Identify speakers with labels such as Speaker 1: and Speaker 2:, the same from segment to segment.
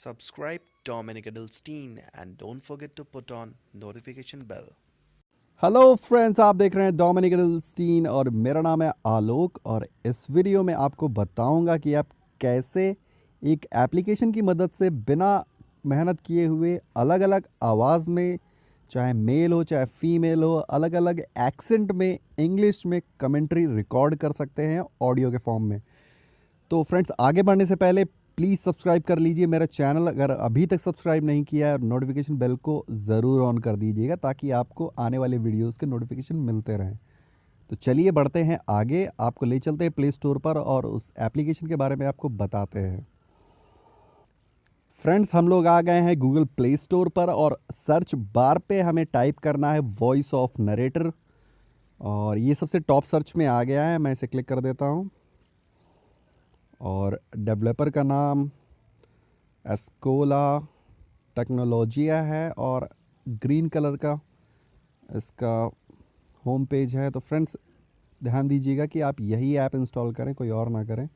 Speaker 1: Subscribe Dominic Edelstein and don't forget to put on notification bell.
Speaker 2: Hello friends, आप देख रहे हैं Dominic एडल्स्टीन और मेरा नाम है आलोक। और इस वीडियो में आपको बताऊंगा कि आप कैसे एक एप्लीकेशन की मदद से बिना मेहनत किए हुए अलग अलग आवाज़ में, चाहे मेल हो चाहे फीमेल हो, अलग अलग एक्सेंट में इंग्लिश में कमेंट्री रिकॉर्ड कर सकते हैं ऑडियो के फॉर्म में। तो फ्रेंड्स, आगे बढ़ने से पहले प्लीज़ सब्सक्राइब कर लीजिए मेरा चैनल, अगर अभी तक सब्सक्राइब नहीं किया है, और नोटिफिकेशन बेल को ज़रूर ऑन कर दीजिएगा ताकि आपको आने वाले वीडियोस के नोटिफिकेशन मिलते रहें। तो चलिए बढ़ते हैं आगे, आपको ले चलते हैं प्ले स्टोर पर और उस एप्लीकेशन के बारे में आपको बताते हैं। फ्रेंड्स, हम लोग आ गए हैं गूगल प्ले स्टोर पर और सर्च बार पे हमें टाइप करना है वॉइस ऑफ नरेटर, और ये सबसे टॉप सर्च में आ गया है। मैं इसे क्लिक कर देता हूँ और डेवलपर का नाम एस्कोला टेक्नोलॉजिया है और ग्रीन कलर का इसका होम पेज है। तो फ्रेंड्स, ध्यान दीजिएगा कि आप यही ऐप इंस्टॉल करें, कोई और ना करें।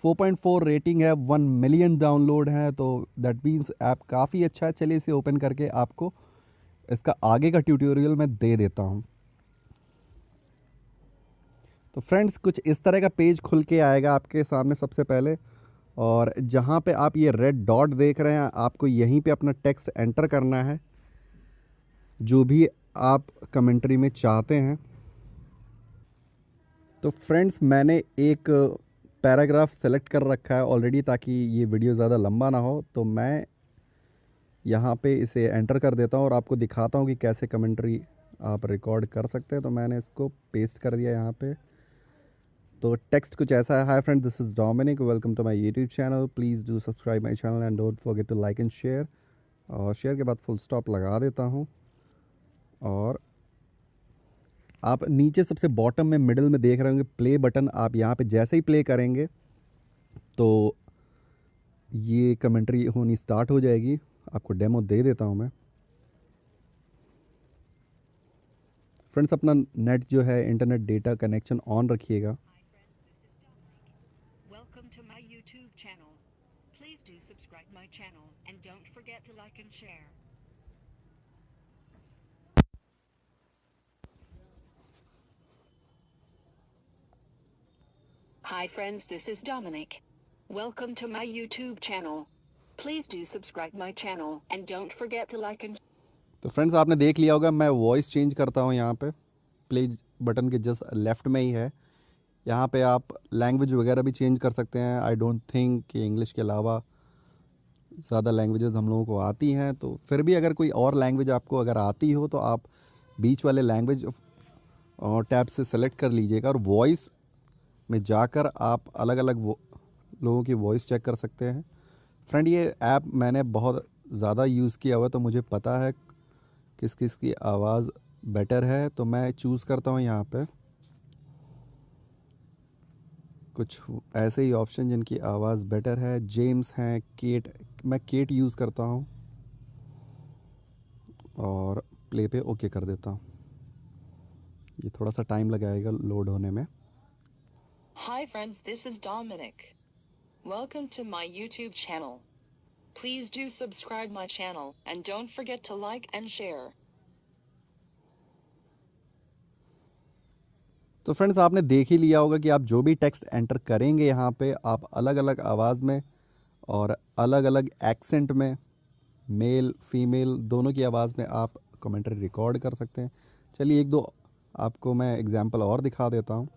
Speaker 2: 4.4 रेटिंग है, 1 मिलियन डाउनलोड है, तो दैट मीन्स ऐप काफ़ी अच्छा है। चलिए इसे ओपन करके आपको इसका आगे का ट्यूटोरियल मैं दे देता हूँ। तो फ्रेंड्स, कुछ इस तरह का पेज खुल के आएगा आपके सामने सबसे पहले, और जहाँ पे आप ये रेड डॉट देख रहे हैं, आपको यहीं पे अपना टेक्स्ट एंटर करना है जो भी आप कमेंट्री में चाहते हैं। तो फ्रेंड्स, मैंने एक पैराग्राफ सेलेक्ट कर रखा है ऑलरेडी ताकि ये वीडियो ज़्यादा लंबा ना हो। तो मैं यहाँ पे इसे एंटर कर देता हूँ और आपको दिखाता हूँ कि कैसे कमेंट्री आप रिकॉर्ड कर सकते हैं। तो मैंने इसको पेस्ट कर दिया यहाँ पे। तो टेक्स्ट कुछ ऐसा है: hi friend, this is Dominic, welcome to my YouTube channel, please do subscribe my channel and don't forget to like and share. और शेयर के बाद फुल स्टॉप लगा देता हूँ। और आप नीचे सबसे बॉटम में मिडिल में देख रहे होंगे प्ले बटन, आप यहाँ पे जैसे ही प्ले करेंगे तो ये कमेंट्री होनी स्टार्ट हो जाएगी। आपको डेमो दे देता हूँ मैं। फ्रेंड्स, अपना नेट जो है, इंटरनेट डेटा कनेक्शन ऑन रखिएगा।
Speaker 3: Welcome to my YouTube channel. Please do subscribe my channel and don't forget to like and share. Hi friends, this is Dominic. Welcome to my YouTube channel. Please do subscribe my channel and don't forget to like and
Speaker 2: तो friends, आपने देख लिया होगा, मैं voice change करता हूँ यहाँ पे। प्ले बटन के जस्ट लेफ़्ट में ही है। यहाँ पे आप लैंग्वेज वगैरह भी चेंज कर सकते हैं। आई डोंट थिंक कि इंग्लिश के अलावा ज़्यादा लैंग्वेजेस हम लोगों को आती हैं। तो फिर भी अगर कोई और लैंग्वेज आपको अगर आती हो तो आप बीच वाले लैंग्वेज टैब से सेलेक्ट कर लीजिएगा और वॉइस में जाकर आप अलग अलग लोगों की वॉइस चेक कर सकते हैं। फ्रेंड, ये ऐप मैंने बहुत ज़्यादा यूज़ किया हुआ, तो मुझे पता है किस किस की आवाज़ बेटर है। तो मैं चूज़ करता हूँ यहाँ पे कुछ ऐसे ही ऑप्शन जिनकी आवाज़ बेटर है। जेम्स हैं, केट, मैं केट यूज़ करता हूँ और प्ले पे ओके कर देता हूँ। ये थोड़ा सा टाइम लगाएगा लोड होने में।
Speaker 3: Hi friends, this is Dominic. Welcome to my YouTube channel. Please do subscribe my channel and don't forget to like and share.
Speaker 2: तो फ्रेंड्स, आपने देख ही लिया होगा कि आप जो भी टेक्स्ट एंटर करेंगे यहाँ पे, आप अलग अलग आवाज़ में और अलग अलग एक्सेंट में, मेल फीमेल दोनों की आवाज़ में आप कमेंट्री रिकॉर्ड कर सकते हैं। चलिए एक दो आपको मैं एग्जांपल और दिखा देता हूँ।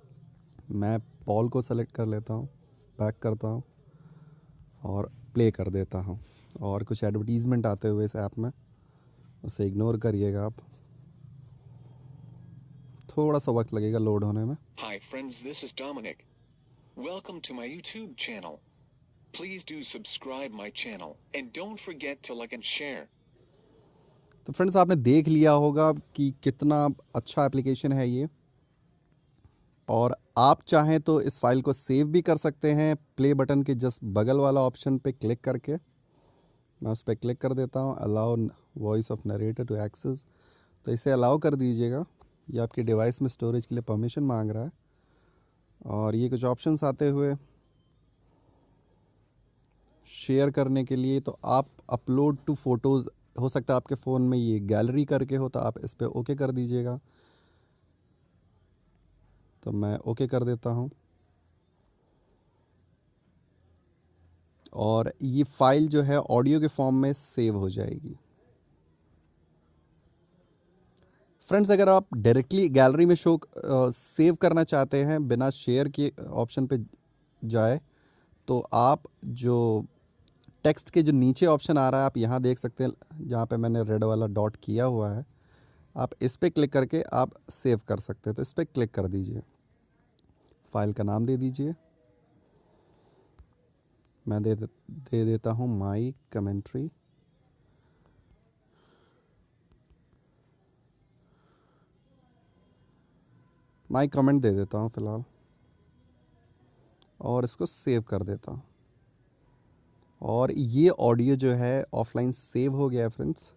Speaker 2: मैं पॉल को सेलेक्ट कर लेता हूँ, बैक करता हूँ और प्ले कर देता हूँ। और कुछ एडवर्टीज़मेंट आते हुए इस ऐप में, उसे इग्नोर करिएगा आप, थोड़ा सा वक्त लगेगा लोड होने में।
Speaker 4: Hi friends, this is Dominic. Welcome to my YouTube channel. Please do subscribe my channel and don't forget to like and share.
Speaker 2: तो फ्रेंड्स, आपने देख लिया होगा कि कितना अच्छा एप्लीकेशन है ये, और आप चाहें तो इस फाइल को सेव भी कर सकते हैं प्ले बटन के जस्ट बगल वाला ऑप्शन पे क्लिक करके। मैं उस पर क्लिक कर देता हूँ, allow voice of narrator to access. तो इसे अलाउ कर दीजिएगा, ये आपके डिवाइस में स्टोरेज के लिए परमिशन मांग रहा है। और ये कुछ ऑप्शंस आते हुए शेयर करने के लिए, तो आप अपलोड टू फोटोज़, हो सकता है आपके फ़ोन में ये गैलरी करके हो, तो आप इस पर ओके कर दीजिएगा। तो मैं ओके कर देता हूँ और ये फ़ाइल जो है ऑडियो के फॉर्म में सेव हो जाएगी। फ्रेंड्स, अगर आप डायरेक्टली गैलरी में शो सेव करना चाहते हैं बिना शेयर के ऑप्शन पे जाए, तो आप जो टेक्स्ट के जो नीचे ऑप्शन आ रहा है, आप यहाँ देख सकते हैं, जहाँ पे मैंने रेड वाला डॉट किया हुआ है, आप इस पर क्लिक करके आप सेव कर सकते हैं। तो इस पर क्लिक कर दीजिए, फाइल का नाम दे दीजिए। मैं दे देता हूँ माई कमेंट्री। माई कमेंट दे देता हूँ फ़िलहाल और इसको सेव कर देता हूँ। और ये ऑडियो जो है ऑफलाइन सेव हो गया है फ्रेंड्स।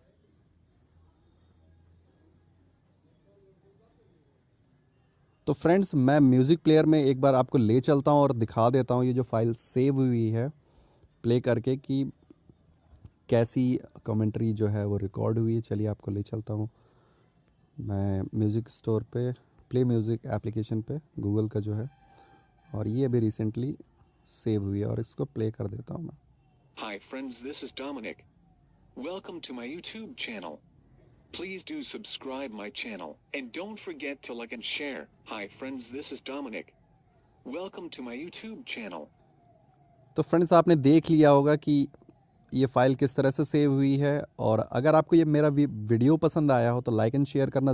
Speaker 2: तो फ्रेंड्स, मैं म्यूज़िक प्लेयर में एक बार आपको ले चलता हूँ और दिखा देता हूँ ये जो फाइल सेव हुई है प्ले करके कि कैसी कमेंट्री जो है वो रिकॉर्ड हुई है। चलिए आपको ले चलता हूँ मैं म्यूज़िक स्टोर पे, प्ले म्यूज़िक एप्लीकेशन पे, गूगल का जो है, और ये अभी रिसेंटली सेव हुई है और इसको प्ले कर देता हूँ मैं।
Speaker 4: Hi friends, this is Dominic. Welcome to my YouTube channel. Please do subscribe my channel and don't forget to like and share. Hi friends, this is Dominic. Welcome to my YouTube channel.
Speaker 2: तो friends, आपने देख लिया होगा कि ये file किस तरह से सेव हुई है। और अगर आपको ये मेरा वीडियो पसंद आया हो तो लाइक एंड शेयर करना